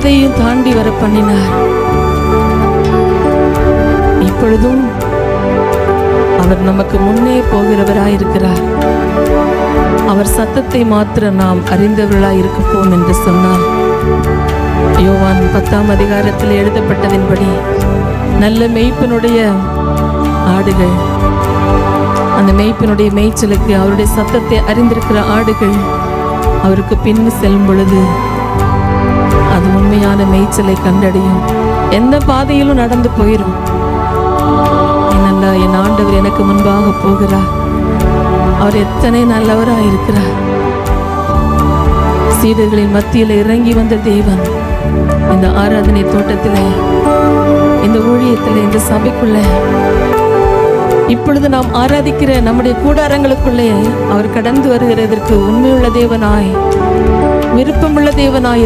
பாதையையும் தாண்டி வர பண்ணினார். இப்பொழுதும் அவர் நமக்கு முன்னே போகிறவராயிருக்கிறார். அவர் சத்தத்தை மாத்திரம் நாம் அறிந்தவர்களாய் இருக்கப்போம் என்று சொன்னார். யோவான் 10ஆம் அதிகாரத்தில் எழுதப்பட்டதின்படி நல்ல மேய்ப்பனுடைய ஆடுகள், அந்த மேய்ப்பனுடைய மேய்ச்சலுக்கு அவருடைய சத்தத்தை அறிந்திருக்கிற ஆடுகள் அவருக்கு பின் செல்லும் பொழுது அது உண்மையான மேய்ச்சலை கண்டடையும். எந்த பாதையிலும் நடந்து போயிடும். என்னல்லா, என் ஆண்டவர் எனக்கு முன்பாக போகிறார். அவர் எத்தனை நல்லவராக இருக்கிறார். சீடர்களின் மத்தியில் இறங்கி வந்த தேவன் இந்த ஆராதனை தோட்டத்திலே, இந்த ஊழியத்திலே, இந்த சபைக்குள்ள, இப்பொழுது நாம் ஆராதிக்கிற நம்முடைய கூடாரங்களுக்குள்ளே அவர் கடந்து வருகிறதற்கு உண்மையுள்ள தேவனாய், விருப்பமுள்ள தேவனாய்